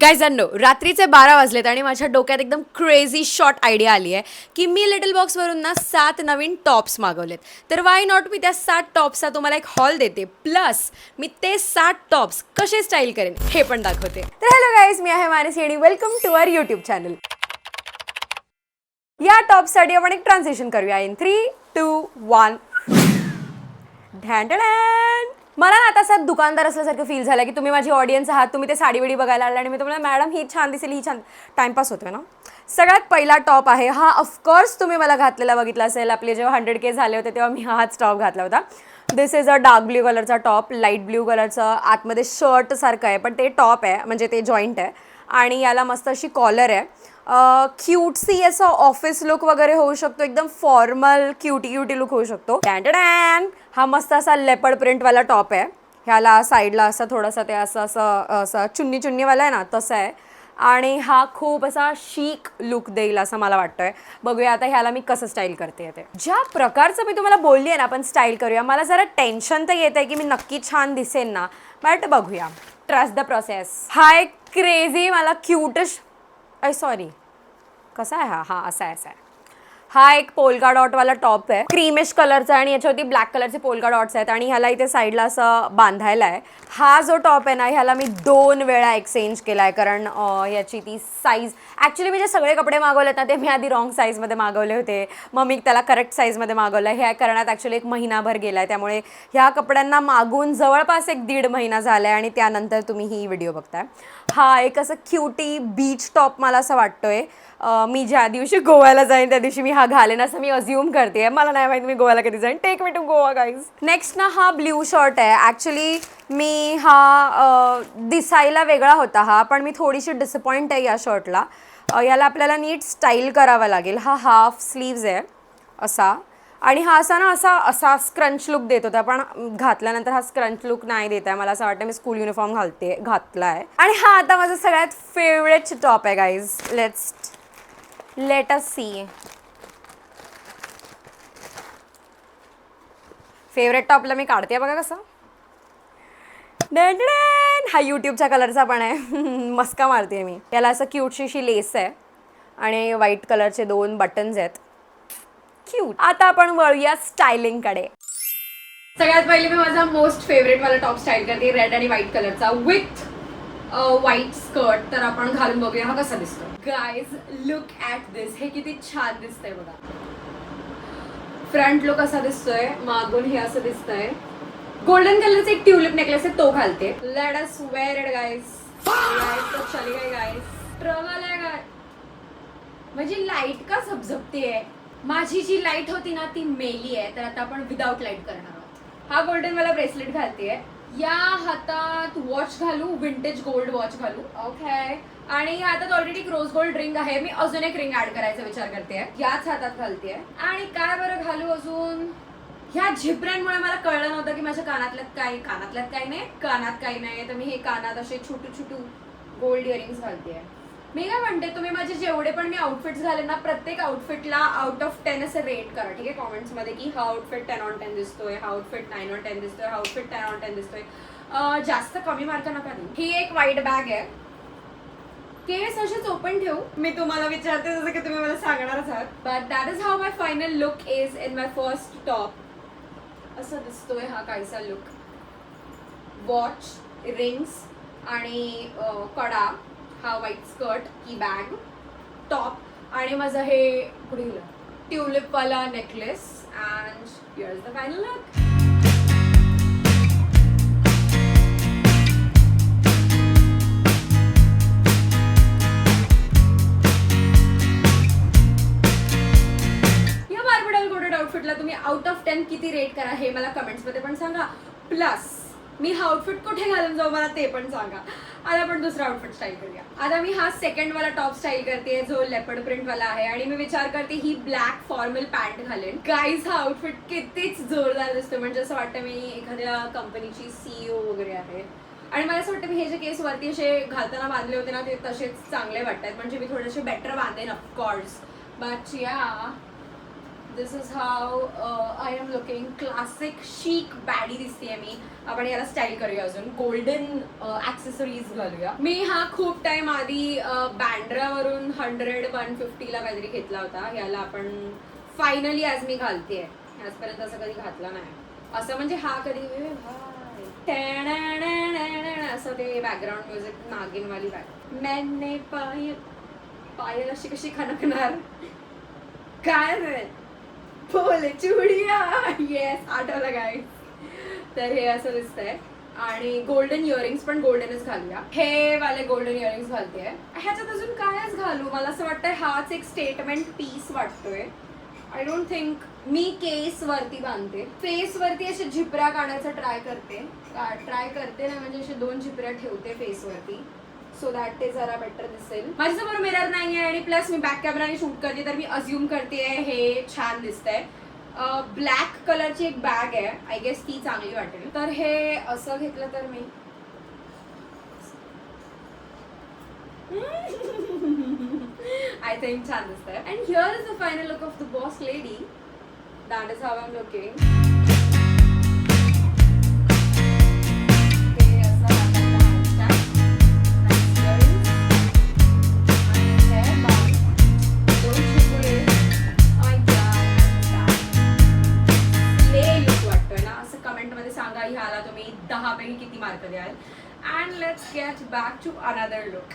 गायजांनो, रात्रीचे 12 वाजलेत आणि माझ्या डोक्यात एकदम क्रेझी शॉर्ट आयडिया आली आहे की मी लिटल बॉक्सवरून ना 7 नवीन टॉप्स मागवलेत. तर वाय नॉट मी त्या 7 टॉप्सचा तुम्हाला एक हॉल देते, प्लस मी ते 7 टॉप्स कसे स्टाईल करेन हे पण दाखवते. तर हॅलो गाईज, मी आहे मानसी आणि welcome to our YouTube channel. या टॉपसाठी आपण एक ट्रान्झिशन करूया इन 3, 2, 1. मला ना आता असं दुकानदार असल्यासारखं फील झालं की तुम्ही माझी ऑडियन्स आहात, तुम्ही ते साडी विडी बघायला आला आणि मी तुम्हाला मॅडम ही छान दिसेल, ही छान. टाइमपास होतोय ना. सगळ्यात पहिला टॉप आहे हा. ऑफकोर्स तुम्ही मला घातलेला बघितला असेल, आपले जेव्हा 100K झाले होते तेव्हा मी हाच टॉप घातला होता. दिस इज अ डार्क ब्ल्यू कलरचा टॉप, लाईट ब्ल्यू कलरचं आतमध्ये शर्ट सारखं आहे, पण ते टॉप आहे, म्हणजे ते जॉईंट आहे आणि याला मस्त अशी कॉलर आहे. क्यूटसी असं ऑफिस लुक वगैरे होऊ शकतो, एकदम फॉर्मल क्यूटी लुक होऊ शकतो. हा मस्त असा लेपर्ड प्रिंटवाला टॉप आहे. ह्याला साईडला असं थोडंसं ते असं असं असं चुन्नीवाला आहे ना, तसं आहे. आणि हा खूप असा शीक लुक देईल असं मला वाटतंय. बघूया आता ह्याला मी कसं स्टाईल करते. ते ज्या प्रकारचं मी तुम्हाला बोलली आहे ना आपण स्टाईल करूया, मला जरा टेन्शन तर येत आहे की मी नक्की छान दिसेन ना, बट बघूया. Trust the process. हा एक क्रेझी मला क्यूटिश सॉरी कसा आहे हा असा आहे. हा एक पोलका डॉटवाला टॉप आहे, क्रीमिश कलरचा, आणि याच्यावरती ब्लॅक कलरचे पोलका डॉट्स आहेत आणि ह्याला इथे साईडला असं बांधायला आहे. हा जो टॉप आहे ना, ह्याला मी 2 वेळा एक्सचेंज केला आहे, कारण ह्याची ती साईज ॲक्च्युली मी जे सगळे कपडे मागवलेत ना ते मी आधी रॉंग साईजमध्ये मागवले होते, मग मी त्याला करेक्ट साईजमध्ये मागवलं आहे. ह्या करण्यात ॲक्च्युली 1 महिनाभर गेला आहे, त्यामुळे ह्या कपड्यांना मागून जवळपास 1-1.5 महिना झाला आहे आणि त्यानंतर तुम्ही ही व्हिडिओ बघताय. हा एक असं क्यूटी बीच टॉप मला असं वाटतोय. मी ज्या दिवशी गोव्याला जाईन त्या दिवशी मी हा घालेन असं मी अज्युम करते. मला नाही माहिती मी गोव्याला कधी जाईन. Take me to Goa guys. Next ना हा ब्ल्यू शर्ट आहे. ॲक्च्युली मी हा दिसायला वेगळा होता हा, पण मी थोडीशी डिसअपॉइंट आहे या शर्टला. याला आपल्याला नीट स्टाईल करावा लागेल. हा हाफ स्लीव्ज आहे असा, आणि हा असा ना असा स्क्रंच लुक देत होता, पण घातल्यानंतर हा स्क्रंच लुक नाही देत आहे. मला असं वाटतं मी स्कूल युनिफॉर्म घातला आहे. आणि हा आता माझा सगळ्यात फेवरेट टॉप आहे guys. Let us see. Favourite टॉपला मी काढते बघा कसं. हा यूट्यूबच्या कलरचा पण आहे. मस्का मारते मी. याला असं क्यूटशी लेस आहे आणि व्हाईट कलरचे 2 बटन्स आहेत. क्यूट. आता आपण वळूया स्टायलिंगकडे. सगळ्यात पहिले मी माझा मोस्ट फेवरेट वाला टॉप स्टाईल करते, रेड आणि व्हाईट कलरचा विथ व्हाईट स्कर्ट. तर आपण घालून बघूया हा कसा दिसतो. गाईज लुक ॲट दिस. हे किती छान दिसतंय बघा. फ्रंट लुक असा दिसतोय, मागून हे असं दिसतंय. गोल्डन कलरचा एक ट्यूलिप नेकलेस आहे, तो घालते. Let us wear it guys. तो चली गई गाईज. ट्रबल आहे गाय, म्हणजे लाईट का झपझपतीये. माझी जी लाईट होती ना ती मेली आहे, तर आता आपण विदाउट लाईट करणार आहोत. हा गोल्डन वाला ब्रेसलेट घालतेय. या हातात वॉच घालू, विंटेज गोल्ड वॉच घालू. ओके. आणि हातात ऑलरेडी एक रोज गोल्ड रिंग आहे, मी अजून एक रिंग ऍड करायचा विचार करते. याच हातात घालतेय. आणि काय बरं घालू अजून. ह्या झिपऱ्यांमुळे मला कळलं नव्हतं की माझ्या कानातल्यात काही नाही, कानात काही नाही, तर मी हे कानात असे छोटू गोल्ड इयरिंग्स घालतेय. मी काय म्हणते, तुम्ही माझे जेवढे पण मी आउटफिट्स घाले ना, प्रत्येक आउटफिटला आउट ऑफ 10 असं रेट करा, ठीक आहे, कॉमेंट्समध्ये, की हा आउटफिट 10/10 दिसतोय, हा आउटफिट 9/10 दिसतोय, हा आउटफिट 10/10 दिसतोय. जास्त कमी मार्क नका देऊ. ही एक व्हाईट बॅग आहे. केस असेच ओपन ठेवू. मी तुम्हाला विचारते जसं की तुम्ही मला सांगणारच आहात. But that is how my final look is in my first top. असं दिसतोय हा काहीसा लुक. वॉच, रिंग्स आणि कडा, हा व्हाईट स्कर्ट, ही बॅग, टॉप, आणि माझं हे पुढे गेलं ट्यूलिपवाला necklace. And here is the final look. या बार्बडल गोल्डेड आउटफिटला तुम्ही आउट ऑफ 10 किती रेट करा हे मला कमेंट्समध्ये पण सांगा. प्लस मी हा आउटफिट कुठे घालून जाऊ मला ते पण सांगा. आता आपण दुसरा आउटफिट स्टाईल करूया. आता मी हा सेकंड वाला टॉप स्टाईल करते, जो लेपर्ड प्रिंट वाला आहे, आणि मी विचार करते ही ब्लॅक फॉर्मल पॅन्ट घालेन. गाईज हा आउटफिट कितीच जोरदार दिसतो, म्हणजे असं वाटतं मी एखाद्या कंपनीची CEO वगैरे आहे. आणि मला असं वाटतं मी हे जे केस वरती असे घालताना बांधले होते ना, ते तसेच चांगले वाटतात, म्हणजे मी थोडेसे better बांधेन of course. But yeah this is how I am looking. Classic chic baddie दिसते मी. आपण याला स्टाईल करूया, अजून गोल्डन ॲक्सेसरीज घालूया. मी हा खूप टाइम आधी बँड्रावरून 100-150ला काहीतरी घेतला होता. याला आपण फायनली आज मी घालतेय. आजपर्यंत असं कधी घातला नाही असं, म्हणजे हा कधी असं ते बॅकग्राऊंड म्युझिक नागिनवाली बॅग. मैंने पायल अशी कशी खणकणार काय बोले चुडिया. येस, आठवलं काय. तर हे असं दिसतंय. आणि गोल्डन इयरिंग्स पण गोल्डनच घालूया. हे वाले गोल्डन इयरिंग्स घालते. ह्याच्यात अजून कायच घालू, मला असं वाटतंय हाच एक स्टेटमेंट पीस वाटतोय. आय डोंट थिंक मी केस वरती बांधते. फेस वरती असे झिपऱ्या काढायचा ट्राय करते ना, म्हणजे असे 2 झिपऱ्या ठेवते फेस वरती, सो दॅट ते जरा बेटर दिसेल. माझ्यासमोर मिरर नाहीये आणि प्लस मी बॅक कॅमेराने शूट करते, तर मी अज्युम करते हे छान दिसतंय. ब्लॅक कलरची एक बॅग आहे, आय गेस ती चांगली वाटेल. तर हे असं घेतलं तर मी आय थिंक छान दिसतंय. And here is the final look of the boss lady. That is how I am looking. सांगा ह्याला तुम्ही 10 पैकी किती मार्क द्याल. And let's get back to another look.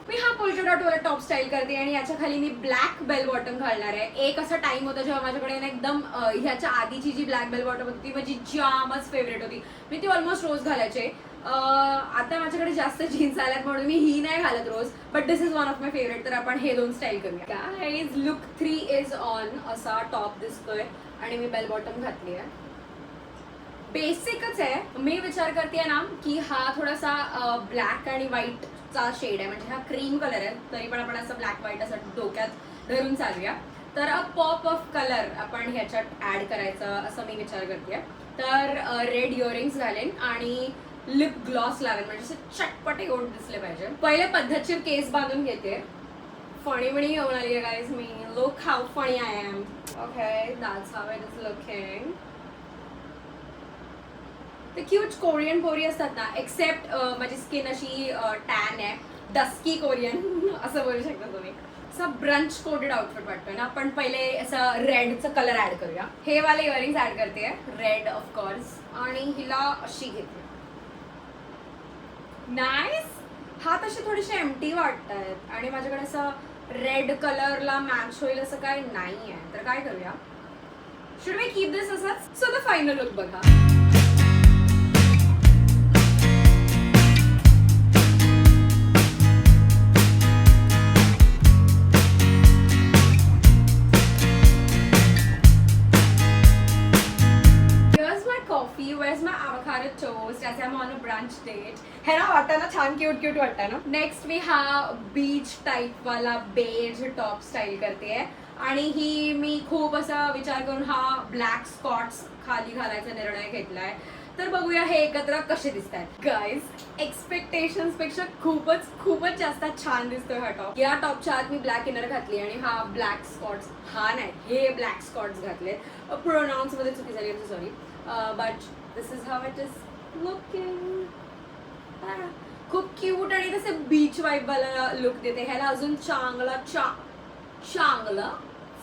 मी हा पोल्का डॉट वाला टॉप स्टाईल करते आणि याच्या खाली मी ब्लॅक बेल बॉटम घालणार आहे. एक असा टाइम होता जेव्हा माझ्याकडे एकदम ह्याच्या आधीची जी ब्लॅक बेल बॉटम होती ती माझी जामच फेवरेट होती. मी ती ऑलमोस्ट रोज घालायचे. आता माझ्याकडे जास्त जीन्स आल्यात म्हणून मी ही नाही घालत रोज, but this is one of my favourite. तर आपण हे 2 स्टाईल करूया. Guys, look 3 is on. असा टॉप दिसतोय आणि मी बेल बॉटम घातली आहे. बेसिकच आहे. मी विचार करते ना की हा थोडासा ब्लॅक आणि व्हाईटचा शेड आहे, म्हणजे हा क्रीम कलर आहे, तरी पण आपण असं ब्लॅक व्हाईट असं डोक्यात धरून चालूया. तर अ पॉप ऑफ कलर आपण ह्याच्यात ऍड करायचं असं मी विचार करते. तर रेड इयरिंग्स घालेन आणि लिप ग्लॉस लावेन, म्हणजे असे चटपटे गोड दिसले पाहिजे. पहिले पद्धतशीर केस बांधून घेते. फणी वणी घेऊन आली आहे गाईज मी. Look how funny I am. Okay, that's how it is looking. ते क्यूट कोरियन पोरी असतात ना, एक्सेप्ट माझी स्किन अशी टॅन आहे, डस्की कोरियन असं बोलू शकता तुम्ही. असं ब्रंच कोटेड आउटफिट वाटतोय ना. पण पहिले असं रेडचं कलर ऍड करूया. हे वाले इयरिंग्स ऍड करते, रेड ऑफकोर्स, आणि हिला अशी घेते. नाईस. हात असे थोडेसे एम्प्टी वाटत आहेत आणि माझ्याकडे असं रेड कलरला मॅच होईल असं काय नाही आहे. तर काय करूया, शुड वी कीप दिस असंच. सो द फायनल लुक बघा. Toast as I'm on a brunch date. है ना, वाटतं ना छान, क्यूट क्यूट वाटतं ना. नेक्स्ट मी हा बीच टाइप वाला बेज टॉप स्टाईल करते आणि ही मी खूप असा विचार करून हा ब्लॅक स्कॉट्स खाली घालायचा निर्णय घेतलाय. तर बघूया हे एकत्र कसे दिसत आहेत. गाईज, एक्सपेक्टेशन्स पेक्षा खूपच जास्त छान दिसतोय हा टॉप. या टॉपच्या आत मी ब्लॅक इनर घातली आणि हा ब्लॅक स्कॉट्स, हा नाही, हे ब्लॅक स्कॉट्स घातले. प्रोनाऊन्स मध्ये चुकी झाली, sorry, but this is how it is looking. खूप क्यूट आणि तसे बीच वाईब वाला लुक देते. ह्याला अजून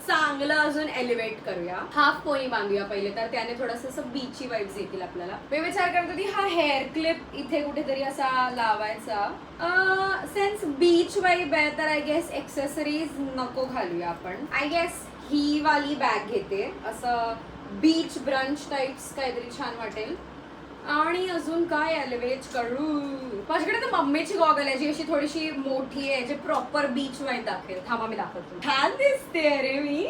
चांगलं अजून एलिव्हेट करूया. हाफ पोनी बांधूया पहिले, तर त्याने थोडंसं असं बीची वाईब्स येतील आपल्याला. मी विचार करत होती हा हेअर क्लिप इथे कुठेतरी असा लावायचा. सेन्स बीच वाईब आहे तर आय गेस एक्सेसरीज नको घालूया आपण. आय गेस ही वाली बॅग घेते, असं बीच ब्रंच टाइप्स काहीतरी छान वाटेल. आणि अजून काय एलिव्हेट करू, माझ्याकडे तर मम्मीची गॉगल आहे जी अशी थोडीशी मोठी आहे, जे प्रॉपर बीच वाईब दाखवेल. थांबा मी दाखवतो. छान दिसते अरे मी.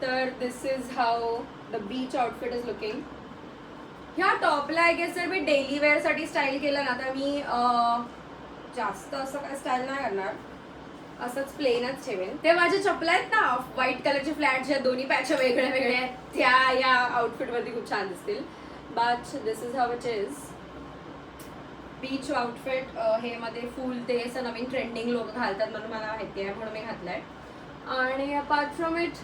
तर this is how the beach outfit is looking. ह्या टॉपला आय गेस जर मी डेली वेअर साठी स्टाईल केलं ना, तर मी जास्त असं काय स्टाईल नाही करणार, असंच प्लेनच ठेवेन. ते माझ्या चपला आहेत ना व्हाईट कलरचे फ्लॅट, ज्या दोन्ही पॅच वेगळ्या वेगळ्या आहेत, त्या या आउटफिट वरती खूप छान दिसतील. But this is how it is. Beach outfit, हे मध्ये फुल ते असं नवीन ट्रेंडिंग लोक घालतात म्हणून मला माहिती आहे, म्हणून मी घातलंय. आणि अपार्ट फ्रॉम इट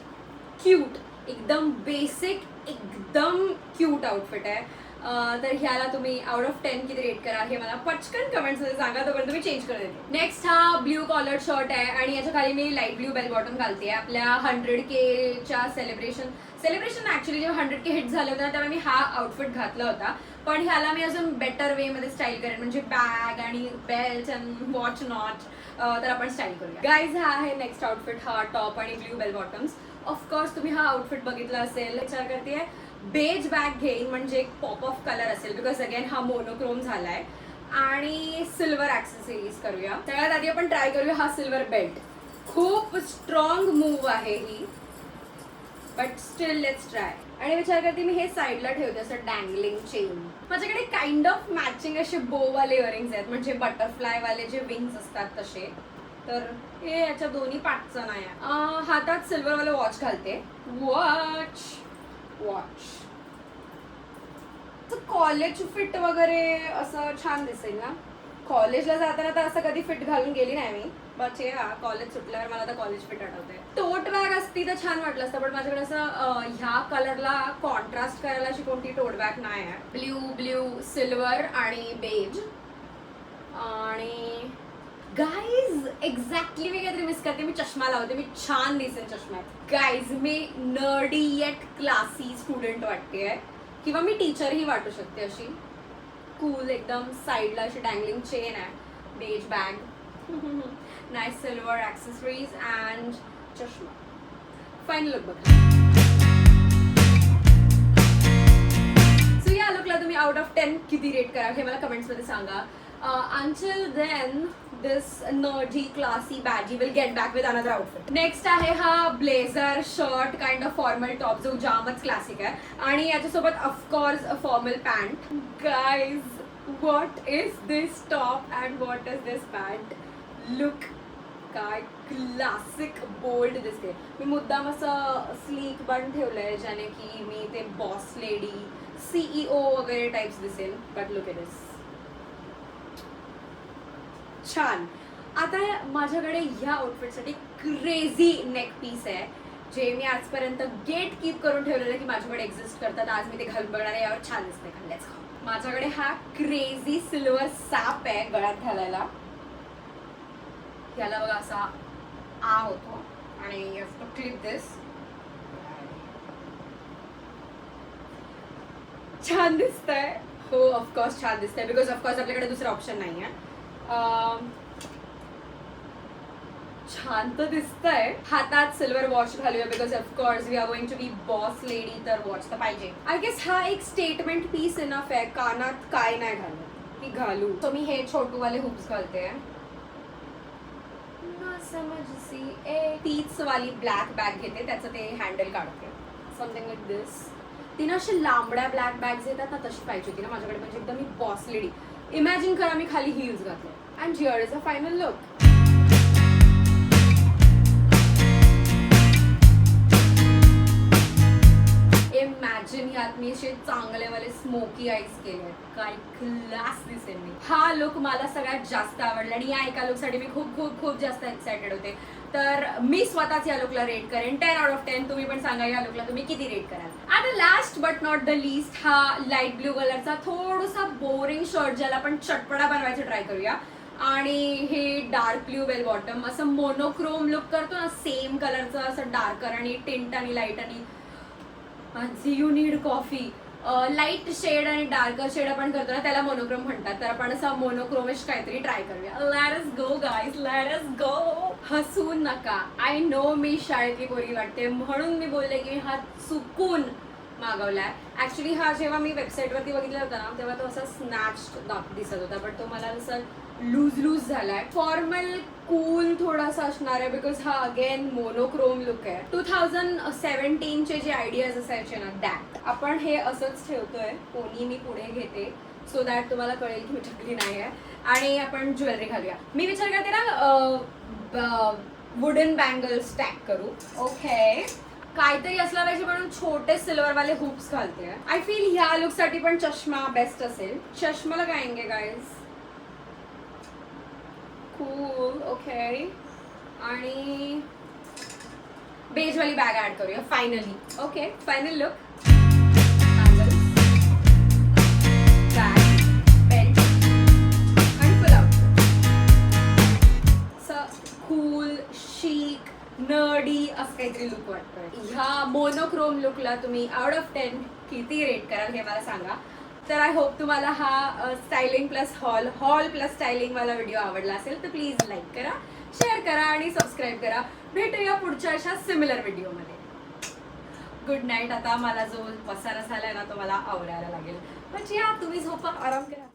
क्यूट. एकदम बेसिक एकदम क्यूट आउटफिट आहे. तर ह्याला तुम्ही आउट ऑफ 10 किती रेट कराल हे मला पटकन कमेंट्समध्ये सांगा, तोपर्यंत मी चेंज कर देते. नेक्स्ट हा ब्ल्यू कॉलर शर्ट आहे आणि याच्या खाली मी लाईट ब्ल्यू बेल बॉटम घालते. आपल्या 100K सेलिब्रेशन ऍक्च्युली जेव्हा 100K हिट झाले होते तेव्हा मी हा आउटफिट घातला होता, पण ह्याला मी अजून बेटर वे मध्ये स्टाईल करेन, म्हणजे बॅग आणि बेल्ट अँड वॉच नॉट. तर आपण स्टाईल करूया गाईज. हा आहे नेक्स्ट आउटफिट, हा टॉप आणि ब्ल्यू बेल बॉटम्स. ऑफकोर्स तुम्ही हा आउटफिट बघितला असेल. विचार करते बेज बॅग घेईन म्हणजे एक पॉप ऑफ कलर असेल, बिकॉज अगेन हा मोनोक्रोम झालाय. आणि सिल्वर ॲक्सेसरीज करूया. सगळ्यात आधी आपण ट्राय करूया हा सिल्वर बेल्ट. खूप स्ट्रॉंग मूव आहे ही, बट स्टील लेट्स ट्राय. आणि विचार करते मी हे साईडला ठेवते असं डँगलिंग चेन. माझ्याकडे काइंड ऑफ मॅचिंग असे बोवाले इयरिंग्स आहेत, म्हणजे बटरफ्लाय वाले जे विंग्स असतात तसे. तर हे याच्या दोन्ही पाठचं नाही आहे. हातात सिल्वर वाले वॉच घालते. वॉच कॉलेज फिट वगैरे असं छान दिसेल ना. कॉलेजला जाताना तर असं कधी फिट घालून गेली नाही मी, बट हे कॉलेज सुटल्यावर मला आता कॉलेज फिट आठवते. टोट बॅग असती तर छान वाटलं असतं, पण माझ्याकडे असं ह्या कलरला कॉन्ट्रास्ट करायला अशी कोणती टोट बॅग नाही आहे. ब्ल्यू सिल्वर आणि बेज. आणि गाईज एक्झॅक्टली मी काहीतरी मिस करते. मी चष्मा लावते, मी छान दिसेन चष्म्यात. गाईज मी नर्डी येट क्लासी स्टुडंट वाटते, किंवा मी टीचरही वाटू शकते. अशी कूल एकदम. साईडला अशी डँगलिंग चेन आहे, beige bag, nice silver accessories and चष्मा. फाईन लुक बघा. सो या लुकला तुम्ही आउट ऑफ 10 किती रेट करा हे मला कमेंट्समध्ये सांगा. Until then, this nerdy, classy badgie will get back with another outfit. Next आहे हा blazer shirt kind of formal top, जो जामच क्लासिक आहे. आणि याच्यासोबत of course formal pant. Guys what is this top and what is this pant. Look काय classic bold दिसते. मी मुद्दाम असं स्लीक बन ठेवलंय ज्याने की मी ते बॉस लेडी CEO वगैरे टाइप्स दिसेल. बट लुक एट दिस, छान. आता माझ्याकडे ह्या आउटफिटसाठी क्रेझी नेक पीस आहे, जे मी आजपर्यंत गेट कीप करून ठेवलेलं की माझ्याकडे एक्झिस्ट करतात. आज मी ते घालून बघणार आहे, यावर छान दिसते. खाल्ल्याच माझ्याकडे हा क्रेझी सिल्वर सॅप आहे गळ्यात घालायला. याला बघा असा होतो आणि यू हॅव टू क्लिप दिस. छान दिसतंय. हो ऑफकोर्स छान दिसतंय, बिकॉज ऑफकोर्स आपल्याकडे दुसरा ऑप्शन नाही आहे. छान तर दिसतंय. हातात सिल्वर वॉच घालूया, because of course we are going to be boss lady, तर वॉच तर पाहिजे. आय गेस हा एक स्टेटमेंट पीस इनफ आहे. कानात काय नाही घालत मी घालू, तर मी हे छोटूवाले हुप्स घालते. समजसी तीच वाली ब्लॅक बॅग घेते, त्याचं ते हँडल काढते. समथिंग लाईक दिस. तिनं अशी लांबड्या ब्लॅक बॅग्स येतात ना, तशी पाहिजे होती ना माझ्याकडे, म्हणजे एकदम मी बॉस लेडी. इमॅजिन करा मी खाली हील्स घातले. And here is a final look. Imagine यात मी असे चांगलेवाले स्मोकी आईज केले, काय क्लास दिसेल मी. हा लुक मला सगळ्यात जास्त आवडला आणि या एका लुकसाठी मी खूप खूप खूप जास्त एक्सायटेड होते. तर मी स्वतःच या लुकला रेट करेन 10 आउट ऑफ 10. तुम्ही पण सांगा या लुकला तुम्ही किती रेट कराल. आता last but not the least हा लाईट ब्ल्यू कलरचा थोडासा बोरिंग शर्ट, ज्याला आपण चटपटा बनवायचं ट्राय करूया. आणि हे डार्क ब्ल्यू बेल बॉटम, असं मोनोक्रोम लुक करतो ना, सेम कलरचं असं डार्कर आणि टिंट आणि लाईट आणि you need coffee. Light shade आणि डार्कर शेड आपण करतो ना, त्याला मोनोक्रोम म्हणतात. तर आपण असं मोनोक्रोमिश काहीतरी ट्राय करूया. Let us go guys, let us go. हसू नका. आय नो मी शाळेतली पोरगी वाटते, म्हणून मी बोलले की हा चुकून मागवलाय. ऍक्च्युली हा जेव्हा मी वेबसाईटवरती बघितला होता ना, तेव्हा तो असा स्नॅच दिसत होता, पण तो मला असं लूज झालाय. फॉर्मल कूल थोडासा असणार आहे, बिकॉज हा अगेन मोनोक्रोम लुक आहे. 2017चे जे आयडियाज असायचे ना, दॅट आपण हे असंच ठेवतोय. कोणी मी पुढे घेते, सो दॅट तुम्हाला कळेल की मी टकली नाही आहे. आणि आपण ज्वेलरी घालूया. मी विचार करते ना वुडन बँगल स्टॅक करू. ओके, काहीतरी असला पाहिजे म्हणून छोटे सिल्वरवाले हुप्स घालते. आय फील ह्या लुकसाठी पण चष्मा बेस्ट असेल. चष्मा लगाएंगे गाइज. कूल. ओके. आणि बेजवाली बॅग ऍड करूया finally. Okay, final look. Cool शिक नर्डी असं काहीतरी लुक वाटतोय. ह्या मोनोक्रोम लुकला तुम्ही आउट ऑफ 10 किती रेट कराल हे मला सांगा. तर आय होप तुम्हाला हा styling plus hall plus styling वाला व्हिडिओ आवडला असेल तर प्लीज लाईक करा, शेअर करा आणि सबस्क्राईब करा. भेटूया पुढच्या अशा सिमिलर व्हिडिओमध्ये. Good night. आता मला जो पसारा झालाय ना तो मला आवरायला लागेल. म्हणजे या तुम्ही झोपा, आराम करा.